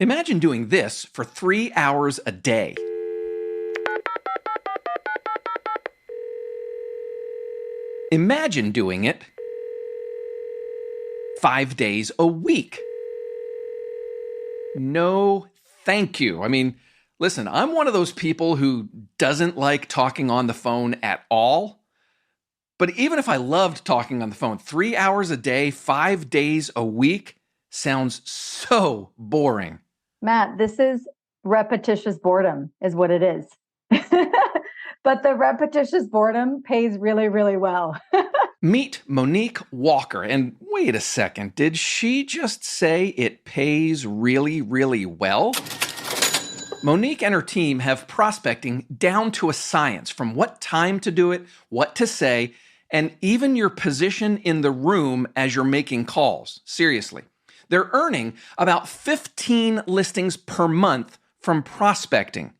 Imagine doing this for 3 hours a day. Imagine doing it 5 days a week. No, thank you. Listen, I'm one of those people who doesn't like talking on the phone at all. But even if I loved talking on the phone, 3 hours a day, 5 days a week sounds so boring. Matt, this is repetitious boredom is what it is. But the repetitious boredom pays really, really well. Meet Monique Walker. And wait a second, did she just say it pays really, really well? Monique and her team have prospecting down to a science, from what time to do it, what to say, and even your position in the room as you're making calls. Seriously. They're earning about 15 listings per month from prospecting.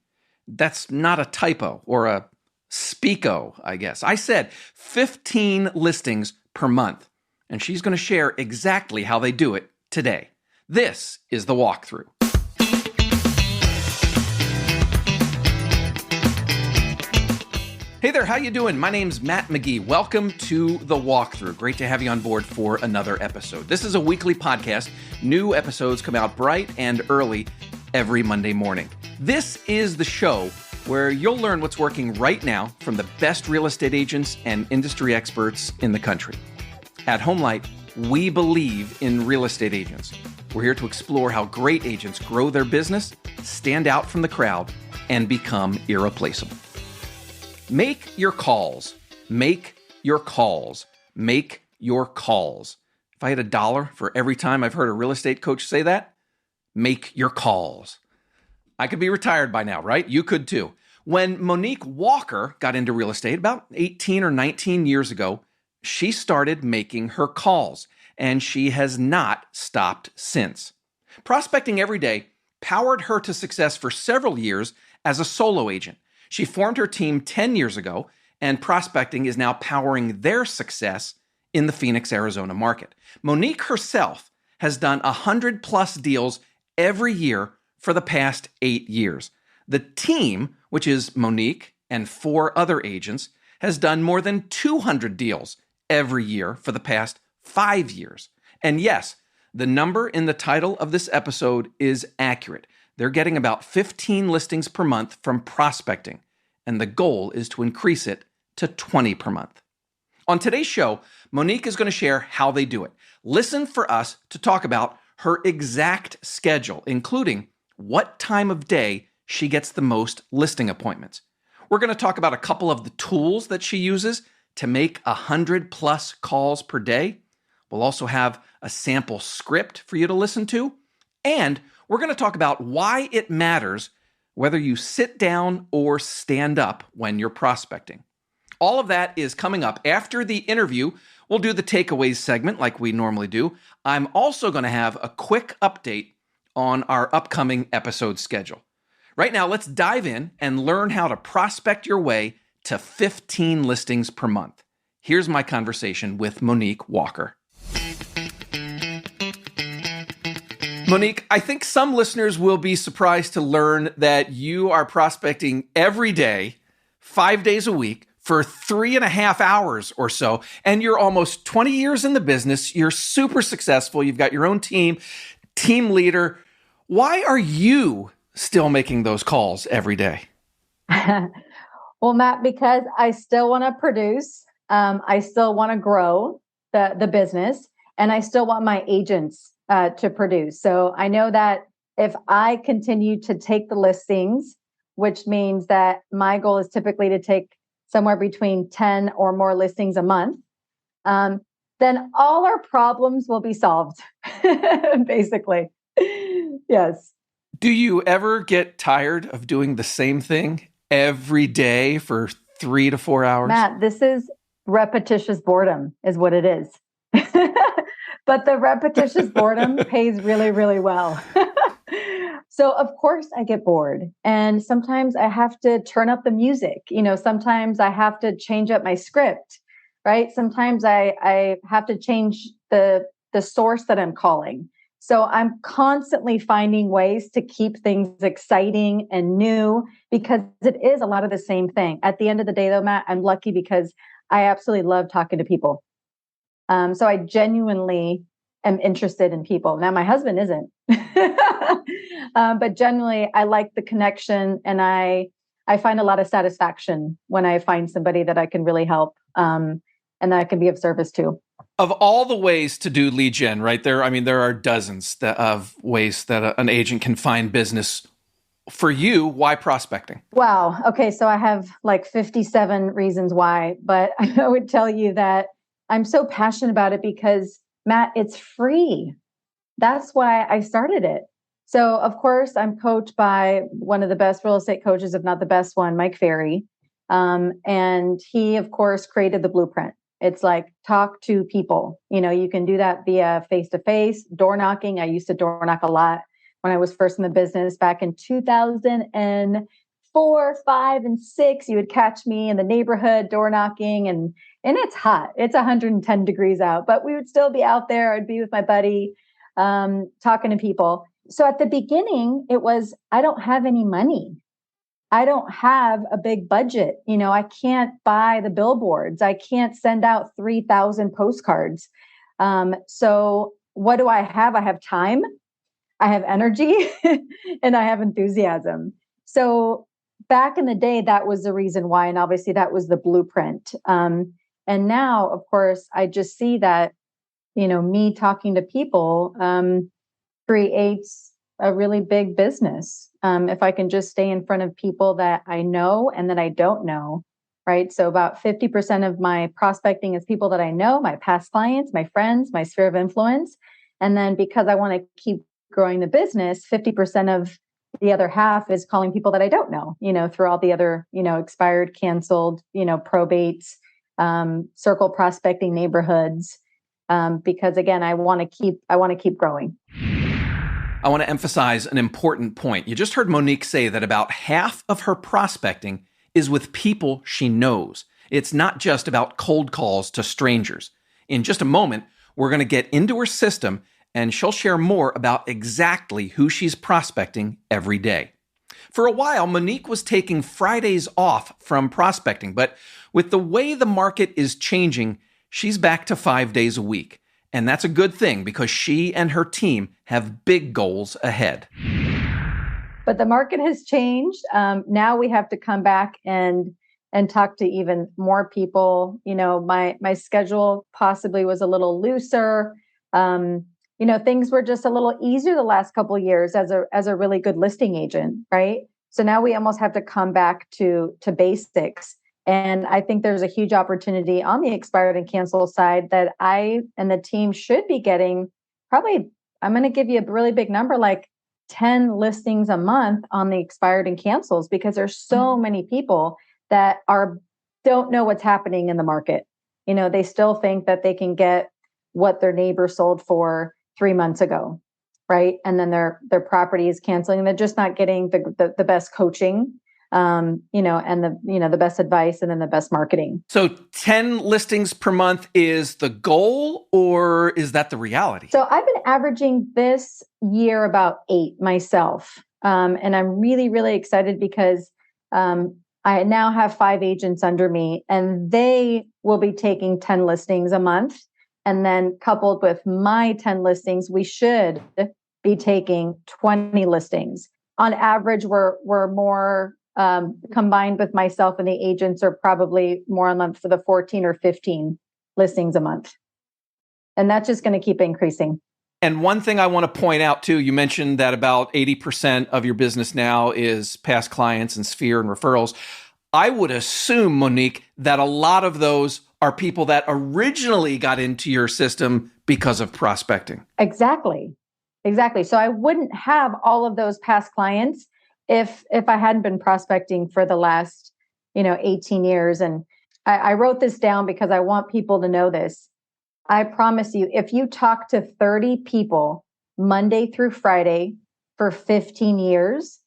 That's not a typo or a speako, I guess. I said 15 listings per month, and she's going to share exactly how they do it today. This is the walkthrough. Hey there, how you doing? My name's Matt McGee. Welcome to The Walkthrough. Great to have you on board for another episode. This is a weekly podcast. New episodes come out bright and early every Monday morning. This is the show where you'll learn what's working right now from the best real estate agents and industry experts in the country. At HomeLight, we believe in real estate agents. We're here to explore how great agents grow their business, stand out from the crowd, and become irreplaceable. Make your calls. Make your calls. Make your calls. If I had $1 for every time I've heard a real estate coach say that, make your calls. I could be retired by now, right? You could too. When Monique Walker got into real estate about 18 or 19 years ago, she started making her calls, and she has not stopped since. Prospecting every day powered her to success for several years as a solo agent. She formed her team 10 years ago, and prospecting is now powering their success in the Phoenix, Arizona market. Monique herself has done 100+ deals every year for the past 8 years. The team, which is Monique and 4 other agents, has done more than 200 deals every year for the past 5 years. And yes, the number in the title of this episode is accurate. They're getting about 15 listings per month from prospecting, and the goal is to increase it to 20 per month. On today's show, Monique is going to share how they do it. Listen for us to talk about her exact schedule, including what time of day she gets the most listing appointments. We're going to talk about a couple of the tools that she uses to make 100+ calls per day. We'll also have a sample script for you to listen to, and we're going to talk about why it matters whether you sit down or stand up when you're prospecting. All of that is coming up after the interview. We'll do the takeaways segment like we normally do. I'm also going to have a quick update on our upcoming episode schedule. Right now, let's dive in and learn how to prospect your way to 15 listings per month. Here's my conversation with Monique Walker. Monique, I think some listeners will be surprised to learn that you are prospecting every day, 5 days a week, for 3.5 hours or so, and you're almost 20 years in the business. You're super successful. You've got your own team leader. Why are you still making those calls every day? Well, Matt, because I still want to produce, I still want to grow the business, and I still want my agents to produce. So I know that if I continue to take the listings, which means that my goal is typically to take somewhere between 10 or more listings a month, then all our problems will be solved, basically. Yes. Do you ever get tired of doing the same thing every day for 3 to 4 hours? Matt, this is repetitious boredom is what it is. But the repetitious boredom pays really, really well. So of course I get bored, and sometimes I have to turn up the music. Sometimes I have to change up my script, right? Sometimes I have to change the source that I'm calling. So I'm constantly finding ways to keep things exciting and new because it is a lot of the same thing. At the end of the day, though, Matt, I'm lucky because I absolutely love talking to people. So I genuinely am interested in people. Now, my husband isn't, but generally, I like the connection, and I find a lot of satisfaction when I find somebody that I can really help, and that I can be of service to. Of all the ways to do lead gen, right there, I mean, there are dozens of ways that an agent can find business. For you, why prospecting? Wow. Okay. So I have like 57 reasons why, but I would tell you that I'm so passionate about it because, Matt, it's free. That's why I started it. So, of course, I'm coached by one of the best real estate coaches, if not the best one, Mike Ferry. And he, of course, created the blueprint. It's like talk to people. You can do that via face-to-face, door knocking. I used to door knock a lot when I was first in the business back in 2004, 5, and 6. You would catch me in the neighborhood door knocking, and it's hot. It's 110 degrees out, but we would still be out there. I'd be with my buddy talking to people. So at the beginning, it was, I don't have any money. I don't have a big budget. I can't buy the billboards. I can't send out 3,000 postcards. So what do I have? I have time, I have energy, and I have enthusiasm. So back in the day, that was the reason why. And obviously that was the blueprint. And now, of course, I just see that, me talking to people creates a really big business. If I can just stay in front of people that I know and that I don't know, right? So about 50% of my prospecting is people that I know, my past clients, my friends, my sphere of influence. And then because I want to keep growing the business, 50% of the other half is calling people that I don't know, through all the other, expired, canceled, probates, circle prospecting neighborhoods. Because again, I want to keep growing. I want to emphasize an important point. You just heard Monique say that about half of her prospecting is with people she knows. It's not just about cold calls to strangers. In just a moment, we're going to get into her system, and she'll share more about exactly who she's prospecting every day. For a while, Monique was taking Fridays off from prospecting, but with the way the market is changing, she's back to 5 days a week. And that's a good thing because she and her team have big goals ahead. But the market has changed. Now we have to come back and talk to even more people. My schedule possibly was a little looser. Things were just a little easier the last couple of years as a really good listing agent, right? So now we almost have to come back to basics. And I think there's a huge opportunity on the expired and cancel side that I and the team should be getting probably, I'm going to give you a really big number, like 10 listings a month on the expired and cancels, because there's so many people that don't know what's happening in the market. They still think that they can get what their neighbor sold for 3 months ago, right? And then their property is canceling. They're just not getting the best coaching. And the best advice and then the best marketing. So 10 listings per month is the goal, or is that the reality? So I've been averaging this year about 8 myself. And I'm really, really excited because I now have 5 agents under me, and they will be taking 10 listings a month. And then coupled with my 10 listings, we should be taking 20 listings. On average, we're more combined with myself and the agents are probably more on month for the 14 or 15 listings a month. And that's just going to keep increasing. And one thing I want to point out too, you mentioned that about 80% of your business now is past clients and sphere and referrals. I would assume, Monique, that a lot of those are people that originally got into your system because of prospecting. Exactly. So I wouldn't have all of those past clients if I hadn't been prospecting for the last, 18 years. And I wrote this down because I want people to know this. I promise you, if you talk to 30 people Monday through Friday for 15 years,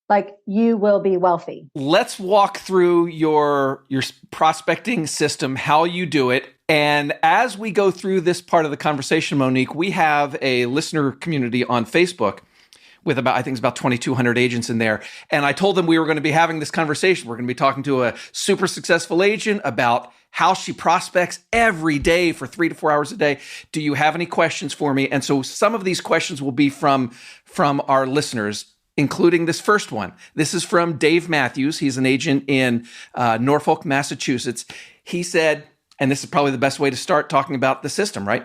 like you will be wealthy. Let's walk through your prospecting system, how you do it. And as we go through this part of the conversation, Monique, we have a listener community on Facebook with about, I think it's about 2,200 agents in there. And I told them we were going to be having this conversation. We're going to be talking to a super successful agent about how she prospects every day for 3 to 4 hours a day. Do you have any questions for me? And so some of these questions will be from our listeners, including this first one. This is from Dave Matthews. He's an agent in Norfolk, Massachusetts. He said, and this is probably the best way to start talking about the system, right?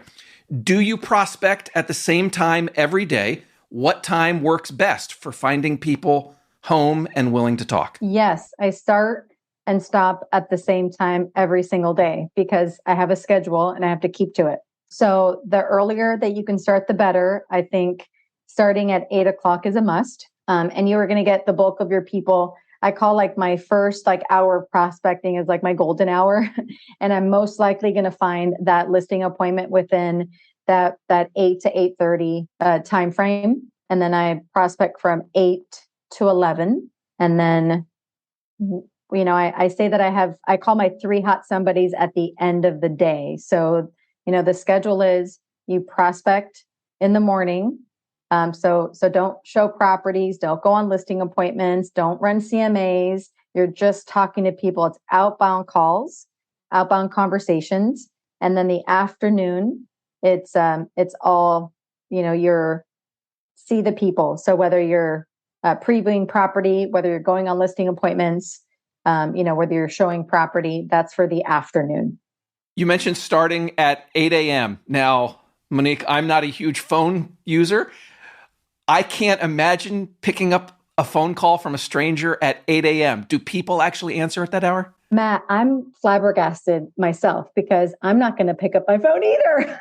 Do you prospect at the same time every day? What time works best for finding people home and willing to talk? Yes, I start and stop at the same time every single day because I have a schedule and I have to keep to it. So the earlier that you can start, the better. I think starting at 8 o'clock is a must. And you are going to get the bulk of your people. I call like my first hour of prospecting is like my golden hour. And I'm most likely going to find that listing appointment within that 8 to 8:30 time frame. And then I prospect from 8 to 11. And then, I say that I call my 3 hot somebodies at the end of the day. So, the schedule is you prospect in the morning. So don't show properties, don't go on listing appointments, don't run CMAs. You're just talking to people. It's outbound calls, outbound conversations. And then the afternoon, it's all, you're see the people. So whether you're previewing property, whether you're going on listing appointments, whether you're showing property, that's for the afternoon. You mentioned starting at 8 a.m. Now, Monique, I'm not a huge phone user. I can't imagine picking up a phone call from a stranger at 8 a.m. Do people actually answer at that hour? Matt, I'm flabbergasted myself because I'm not going to pick up my phone either.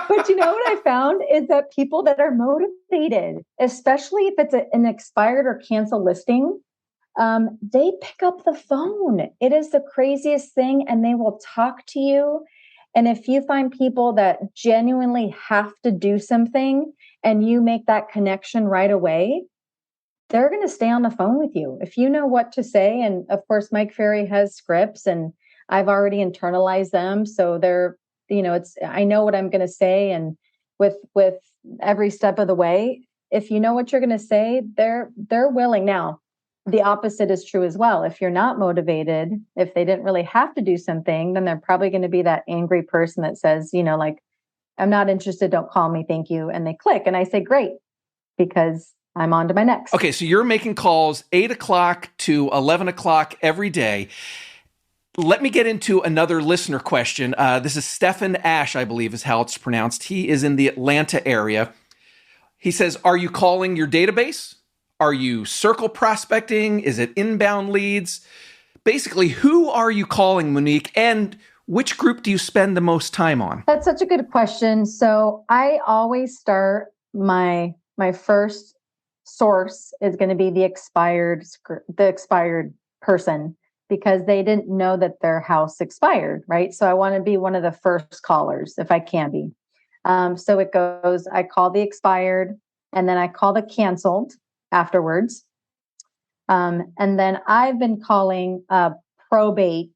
But what I found is that people that are motivated, especially if it's an expired or canceled listing, they pick up the phone. It is the craziest thing, and they will talk to you. And if you find people that genuinely have to do something and you make that connection right away, they're going to stay on the phone with you. If you know what to say, and of course, Mike Ferry has scripts and I've already internalized them. So I know what I'm going to say. And with every step of the way, if you know what you're going to say, they're willing. Now, the opposite is true as well. If you're not motivated, if they didn't really have to do something, then they're probably going to be that angry person that says, I'm not interested. Don't call me. Thank you. And they click. And I say, great, because I'm on to my next. Okay. So you're making calls 8 o'clock to 11 o'clock every day. Let me get into another listener question. This is Stephen Ash, I believe is how it's pronounced. He is in the Atlanta area. He says, are you calling your database? Are you circle prospecting? Is it inbound leads? Basically, who are you calling, Monique? And which group do you spend the most time on? That's such a good question. So I always start my first source is going to be the expired person because they didn't know that their house expired, right? So I want to be one of the first callers if I can be. So it goes, I call the expired and then I call the canceled afterwards. And then I've been calling probate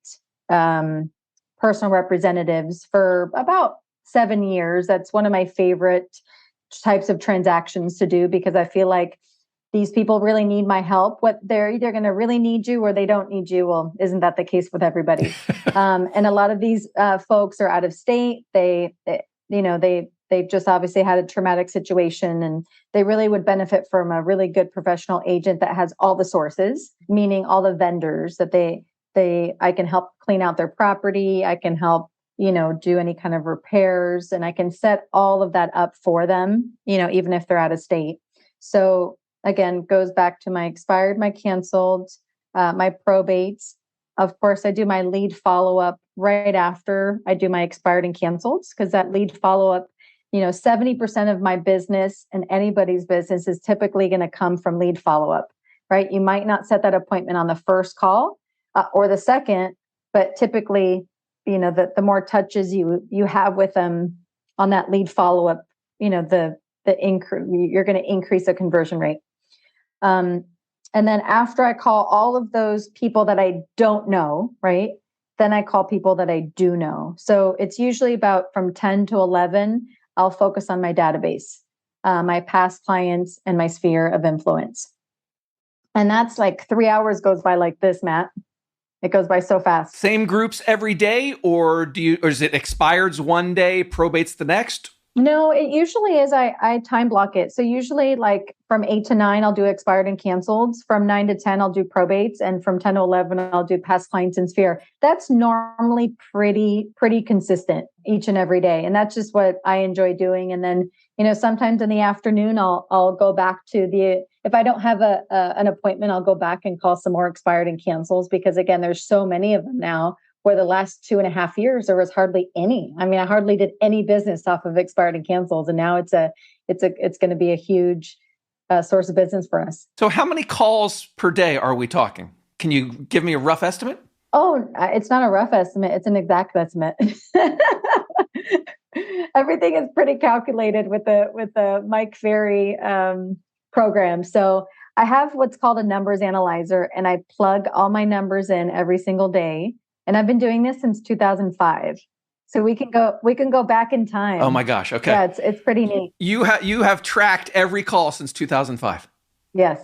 personal representatives for about 7 years. That's one of my favorite types of transactions to do because I feel like these people really need my help. What they're either going to really need you or they don't need you. Well, isn't that the case with everybody? And a lot of these folks are out of state. They've just obviously had a traumatic situation and they really would benefit from a really good professional agent that has all the sources, meaning all the vendors that I can help clean out their property. I can help, do any kind of repairs and I can set all of that up for them, even if they're out of state. So again, goes back to my expired, my canceled, my probates. Of course, I do my lead follow-up right after I do my expired and canceled because that lead follow-up, 70% of my business and anybody's business is typically going to come from lead follow-up, right? You might not set that appointment on the first call or the second, but typically, the more touches you have with them on that lead follow-up, you're going to increase the conversion rate. And then after I call all of those people that I don't know, right? Then I call people that I do know. So it's usually about from 10 to 11, I'll focus on my database, my past clients and my sphere of influence. And that's like 3 hours goes by like this, Matt. It goes by so fast. Same groups every day, or is it expireds one day, probates the next? No, it usually is. I time block it. So usually like from 8 to 9, I'll do expired and canceled. From 9 to 10, I'll do probates. And from 10 to 11, I'll do past clients and sphere. That's normally pretty consistent each and every day. And that's just what I enjoy doing. And then, sometimes in the afternoon, I'll go back to if I don't have an appointment, I'll go back and call some more expired and cancels, because again, there's so many of them now. For the last 2.5 years, there was hardly any. I mean, I hardly did any business off of expired and cancels, and now it's going to be a huge source of business for us. So, how many calls per day are we talking? Can you give me a rough estimate? Oh, it's not a rough estimate; it's an exact estimate. Everything is pretty calculated with the Mike Ferry program. So, I have what's called a numbers analyzer, and I plug all my numbers in every single day. And I've been doing this since 2005. So we can go back in time. Oh my gosh. Okay. Yeah, it's pretty neat. You have tracked every call since 2005. Yes.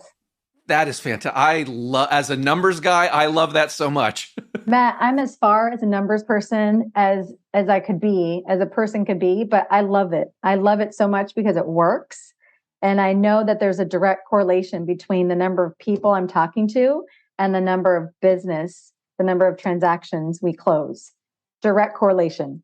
That is fantastic. As a numbers guy, I love that so much. Matt, I'm as far as a numbers person as I could be, as a person could be, but I love it. I love it so much because it works. And I know that there's a direct correlation between the number of people I'm talking to and the number of the number of transactions we close. Direct correlation.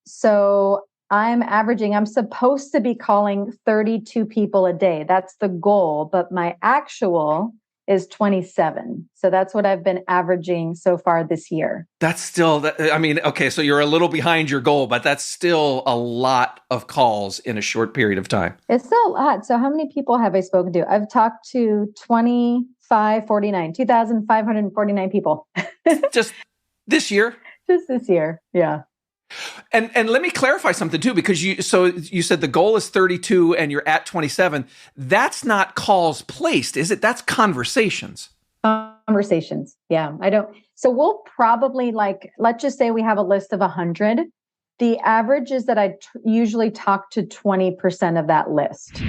So I'm supposed to be calling 32 people a day. That's the goal, but my actual is 27. So that's what I've been averaging so far this year. That's still, okay, so you're a little behind your goal, but that's still a lot of calls in a short period of time. It's still a lot. So how many people have I spoken to? I've talked to 2,549 people. Just this year? Just this year, yeah. And let me clarify something too, because you said the goal is 32 and you're at 27. That's not calls placed, is it? That's conversations. Conversations. Yeah. So we'll probably let's just say we have a list of 100. The average is that I usually talk to 20% of that list.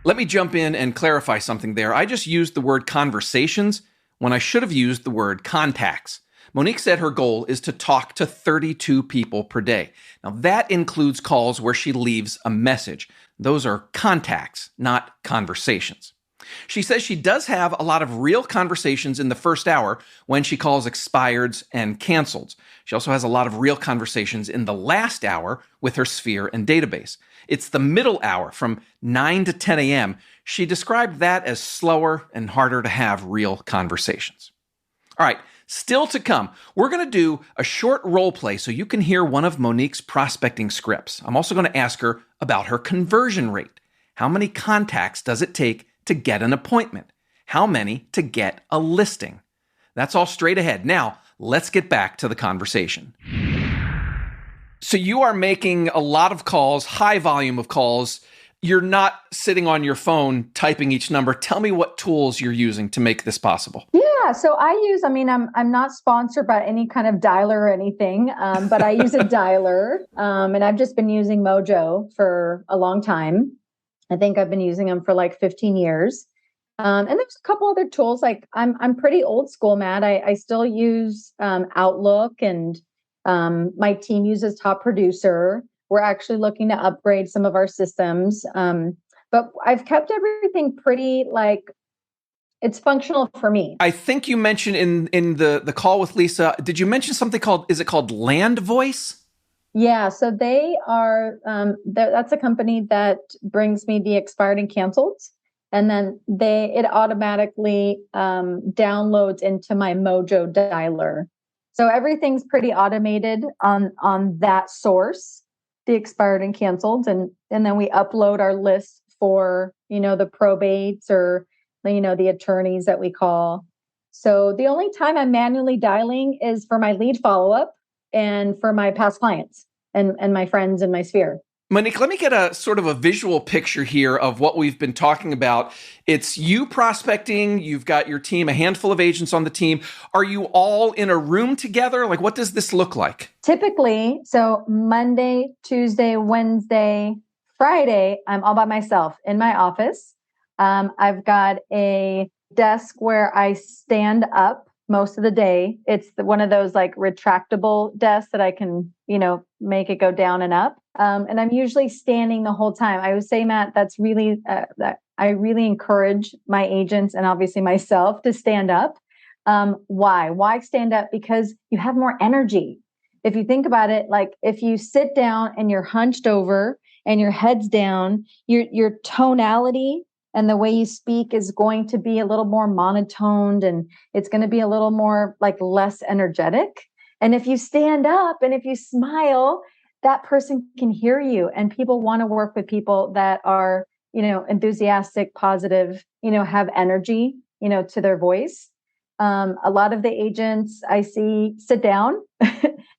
Let me jump in and clarify something there. I just used the word conversations when I should have used the word contacts. Monique said her goal is to talk to 32 people per day. Now, that includes calls where she leaves a message. Those are contacts, not conversations. She says she does have a lot of real conversations in the first hour when she calls expireds and canceleds. She also has a lot of real conversations in the last hour with her sphere and database. It's the middle hour from 9 to 10 a.m. She described that as slower and harder to have real conversations. All right. Still to come, we're going to do a short role play so you can hear one of Monique's prospecting scripts. I'm also going to ask her about her conversion rate. How many contacts does it take to get an appointment? How many to get a listing? That's all straight ahead. Now, let's get back to the conversation. So you are making a lot of calls, high volume of calls. You're not sitting on your phone typing each number. Tell me what tools you're using to make this possible. Yeah, so I'm not sponsored by any kind of dialer or anything, but I use a dialer, and I've just been using Mojo for a long time. I think I've been using them for like 15 years. And there's a couple other tools. Like I'm pretty old school, Matt. I still use Outlook, and my team uses Top Producer. We're actually looking to upgrade some of our systems. But I've kept everything pretty it's functional for me. I think you mentioned in the call with Lisa, did you mention something is it called Land Voice? Yeah, so they are, that's a company that brings me the expired and canceled. And then it automatically downloads into my Mojo dialer. So everything's pretty automated on that source, the expired and canceled. And then we upload our list for, the probates or, the attorneys that we call. So the only time I'm manually dialing is for my lead follow-up and for my past clients and my friends in my sphere. Monique, let me get a sort of a visual picture here of what we've been talking about. It's you prospecting, you've got your team, a handful of agents on the team. Are you all in a room together? Like, what does this look like? Typically, so Monday, Tuesday, Wednesday, Friday, I'm all by myself in my office. I've got a desk where I stand up most of the day. It's one of those like retractable desks that I can, make it go down and up. And I'm usually standing the whole time. I would say, Matt, that's really that I really encourage my agents and obviously myself to stand up. Why? Why stand up? Because you have more energy. If you think about it, like if you sit down and you're hunched over and your head's down, your tonality and the way you speak is going to be a little more monotoned, and it's going to be a little more like less energetic. And if you stand up and if you smile, that person can hear you, and people want to work with people that are, enthusiastic, positive, have energy, to their voice. A lot of the agents I see sit down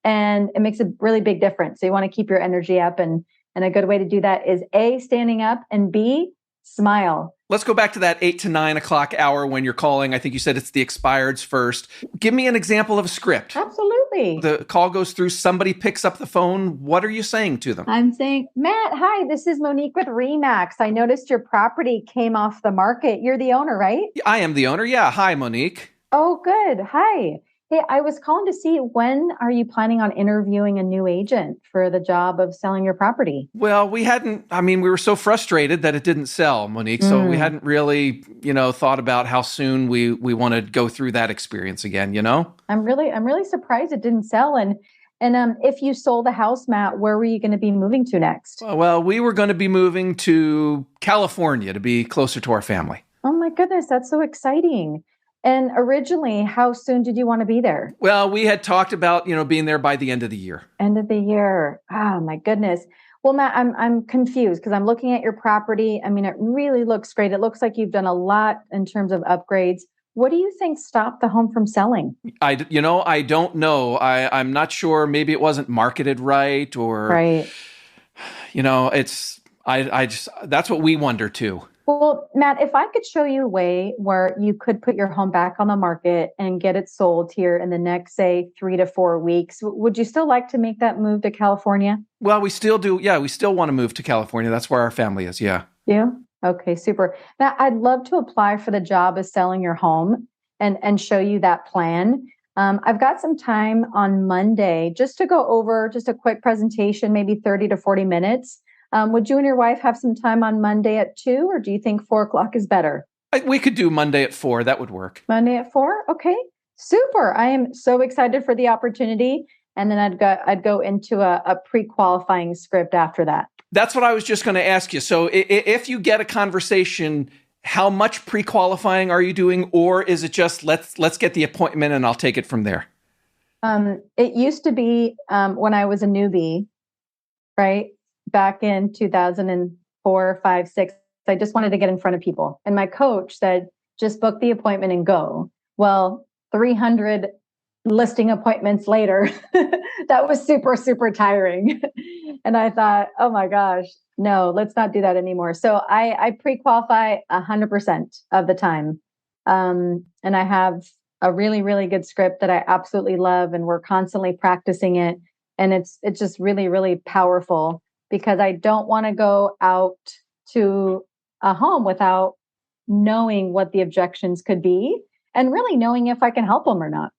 and it makes a really big difference. So you want to keep your energy up, and a good way to do that is A, standing up, and B, smile. Let's go back to that 8 to 9 o'clock hour when you're calling. I think you said it's the expireds first. Give me an example of a script. Absolutely. The call goes through, somebody picks up the phone. What are you saying to them? I'm saying, Matt, hi, this is Monique with Remax. I noticed your property came off the market. You're the owner, right? I am the owner. Yeah. Hi, Monique. Oh, good. Hi. Hey, I was calling to see, when are you planning on interviewing a new agent for the job of selling your property? Well, we were so frustrated that it didn't sell, Monique. So we hadn't really, thought about how soon we want to go through that experience again, I'm really surprised it didn't sell. And if you sold the house, Matt, where were you going to be moving to next? Well, we were going to be moving to California to be closer to our family. Oh my goodness, that's so exciting. And originally, how soon did you want to be there? Well, we had talked about, being there by the end of the year. End of the year. Oh my goodness. Well, Matt, I'm confused because I'm looking at your property. I mean, it really looks great. It looks like you've done a lot in terms of upgrades. What do you think stopped the home from selling? I don't know. I'm not sure. Maybe it wasn't marketed right, or, right. That's what we wonder too. Well, Matt, if I could show you a way where you could put your home back on the market and get it sold here in the next, say, 3 to 4 weeks, would you still like to make that move to California? Well, we still do. Yeah, we still want to move to California. That's where our family is. Yeah. Yeah. Okay, super. Now, I'd love to apply for the job of selling your home and show you that plan. I've got some time on Monday just to go over just a quick presentation, maybe 30 to 40 minutes. Would you and your wife have some time on Monday at 2, or do you think 4 o'clock is better? We could do Monday at 4. That would work. Monday at 4? Okay, super. I am so excited for the opportunity. And then I'd go into a pre-qualifying script after that. That's what I was just going to ask you. So if you get a conversation, how much pre-qualifying are you doing? Or is it just let's get the appointment and I'll take it from there? It used to be when I was a newbie, right? Back in 2004, 5, 6, I just wanted to get in front of people. And my coach said, just book the appointment and go. Well, 300 listing appointments later, that was super, super tiring. And I thought, oh my gosh, no, let's not do that anymore. So I pre-qualify 100% of the time. And I have a really, really good script that I absolutely love. And we're constantly practicing it. And it's just really, really powerful, because I don't want to go out to a home without knowing what the objections could be and really knowing if I can help them or not.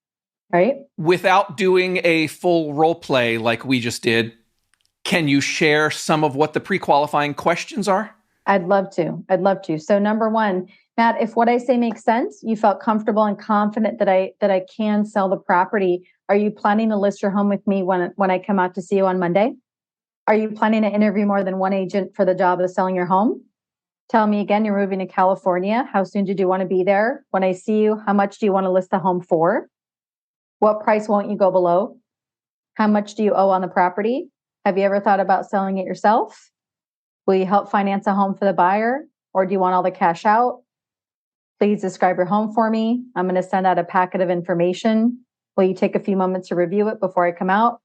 Right? Without doing a full role play like we just did, can you share some of what the pre-qualifying questions are? I'd love to. So number one, Matt, if what I say makes sense, you felt comfortable and confident that I can sell the property, are you planning to list your home with me when I come out to see you on Monday? Are you planning to interview more than one agent for the job of selling your home? Tell me again, you're moving to California. How soon did you want to be there? When I see you, how much do you want to list the home for? What price won't you go below? How much do you owe on the property? Have you ever thought about selling it yourself? Will you help finance a home for the buyer, or do you want all the cash out? Please describe your home for me. I'm going to send out a packet of information. Will you take a few moments to review it before I come out?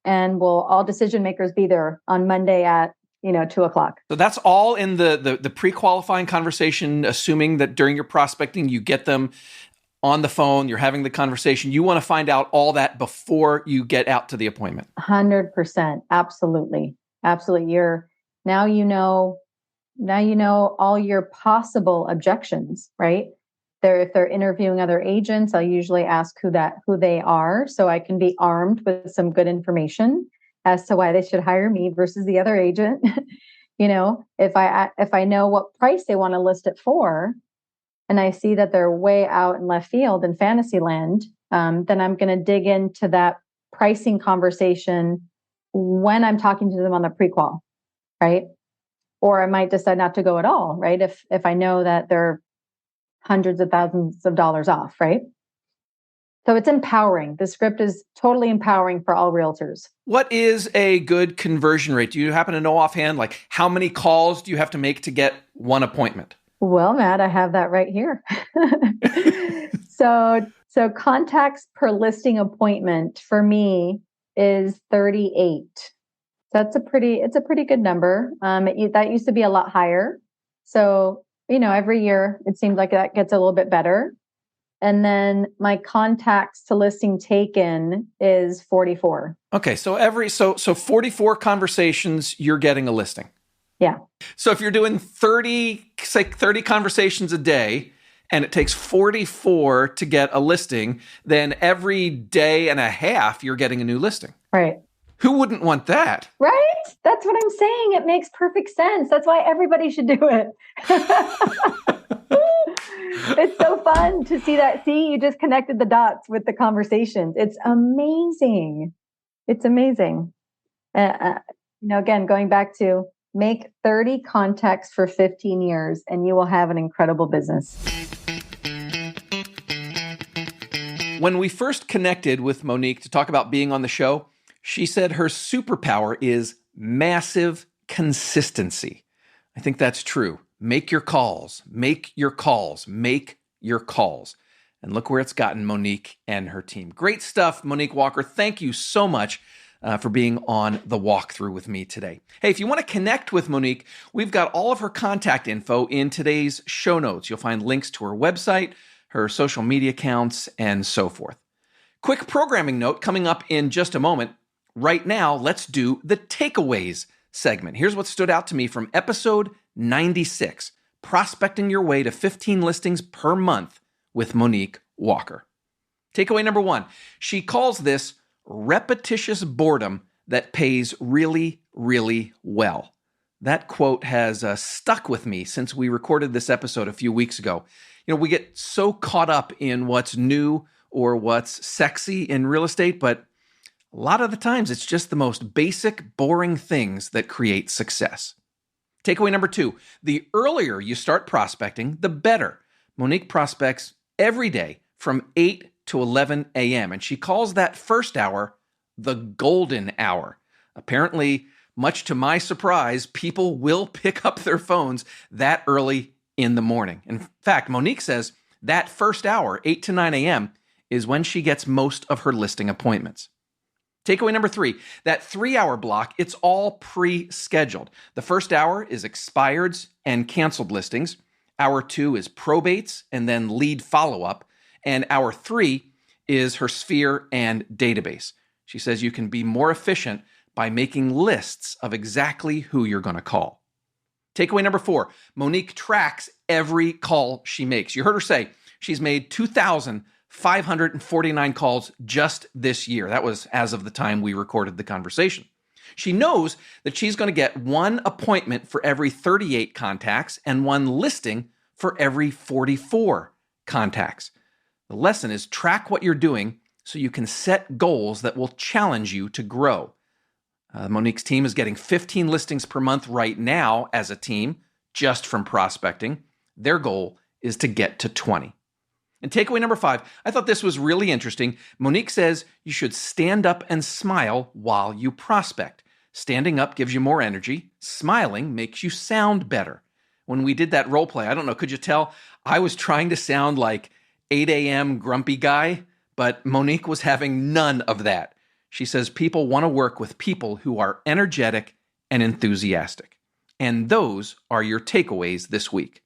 and will all decision makers be there on Monday at 2:00. So that's all in the pre-qualifying conversation, assuming that during your prospecting, you get them on the phone, you're having the conversation. You want to find out all that before you get out to the appointment. 100%. Absolutely. Absolutely. Now you know all your possible objections, right? If they're interviewing other agents, I'll usually ask who they are, so I can be armed with some good information as to why they should hire me versus the other agent. If I know what price they want to list it for, and I see that they're way out in left field in fantasy land, then I'm going to dig into that pricing conversation when I'm talking to them on the pre-qual, right? Or I might decide not to go at all, right? If I know that they're hundreds of thousands of dollars off, right? So it's empowering. The script is totally empowering for all realtors. What is a good conversion rate? Do you happen to know offhand, like how many calls do you have to make to get one appointment? Well, Matt, I have that right here. So contacts per listing appointment for me is 38. That's it's a pretty good number. That used to be a lot higher. So, every year it seems like that gets a little bit better. And then my contacts to listing taken is 44. Okay. So 44 conversations, you're getting a listing. Yeah. So if you're doing 30 conversations a day and it takes 44 to get a listing, then every day and a half, you're getting a new listing. Right. Who wouldn't want that? Right? That's what I'm saying. It makes perfect sense. That's why everybody should do it. It's so fun to see that. See, you just connected the dots with the conversations. It's amazing. It's amazing. Again, going back to make 30 contacts for 15 years and you will have an incredible business. When we first connected with Monique to talk about being on the show, she said her superpower is massive consistency. I think that's true. Make your calls, make your calls, make your calls. And look where it's gotten Monique and her team. Great stuff, Monique Walker. Thank you so much for being on the walkthrough with me today. Hey, if you want to connect with Monique, we've got all of her contact info in today's show notes. You'll find links to her website, her social media accounts, and so forth. Quick programming note coming up in just a moment. Right now, let's do the takeaways segment. Here's what stood out to me from episode 96, Prospecting Your Way to 15 Listings per Month with Monique Walker. Takeaway number 1, she calls this repetitious boredom that pays really, really well. That quote has stuck with me since we recorded this episode a few weeks ago. We get so caught up in what's new or what's sexy in real estate, but a lot of the times it's just the most basic, boring things that create success. Takeaway number 2, the earlier you start prospecting, the better. Monique prospects every day from 8 to 11 a.m., and she calls that first hour the golden hour. Apparently, much to my surprise, people will pick up their phones that early in the morning. In fact, Monique says that first hour, 8 to 9 a.m., is when she gets most of her listing appointments. Takeaway number 3, that 3-hour block, it's all pre-scheduled. The first hour is expireds and canceled listings. Hour 2 is probates and then lead follow-up. And hour 3 is her sphere and database. She says you can be more efficient by making lists of exactly who you're going to call. Takeaway number 4, Monique tracks every call she makes. You heard her say she's made 2,549 calls just this year. That was as of the time we recorded the conversation. She knows that she's going to get one appointment for every 38 contacts and one listing for every 44 contacts. The lesson is track what you're doing so you can set goals that will challenge you to grow. Monique's team is getting 15 listings per month right now as a team, just from prospecting. Their goal is to get to 20. And takeaway number 5, I thought this was really interesting. Monique says you should stand up and smile while you prospect. Standing up gives you more energy. Smiling makes you sound better. When we did that role play, I don't know, could you tell I was trying to sound like 8 a.m. grumpy guy, but Monique was having none of that. She says people want to work with people who are energetic and enthusiastic. And those are your takeaways this week.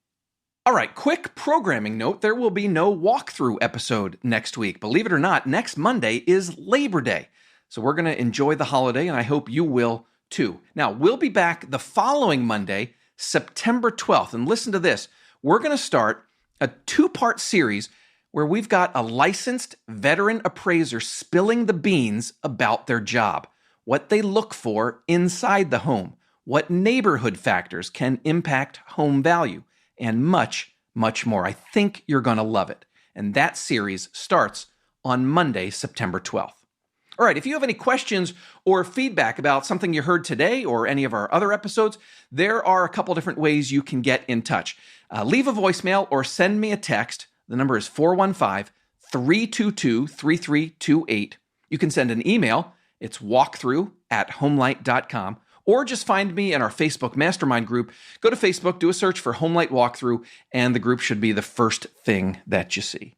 All right, quick programming note. There will be no walkthrough episode next week. Believe it or not, next Monday is Labor Day. So we're going to enjoy the holiday, and I hope you will too. Now, we'll be back the following Monday, September 12th. And listen to this. We're going to start a 2-part series where we've got a licensed veteran appraiser spilling the beans about their job, what they look for inside the home, what neighborhood factors can impact home value, and much, much more. I think you're going to love it. And that series starts on Monday, September 12th. All right, if you have any questions or feedback about something you heard today or any of our other episodes, there are a couple different ways you can get in touch. Leave a voicemail or send me a text. The number is 415-322-3328. You can send an email. It's walkthrough@homelight.com. Or just find me in our Facebook Mastermind group. Go to Facebook, do a search for Homelight Walkthrough, and the group should be the first thing that you see.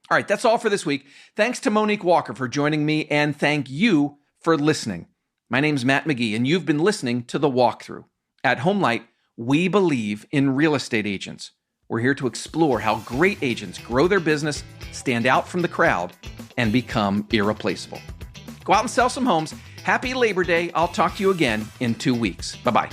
All right, that's all for this week. Thanks to Monique Walker for joining me, and thank you for listening. My name's Matt McGee, and you've been listening to The Walkthrough. At Homelight, we believe in real estate agents. We're here to explore how great agents grow their business, stand out from the crowd, and become irreplaceable. Go out and sell some homes. Happy Labor Day. I'll talk to you again in 2 weeks. Bye-bye.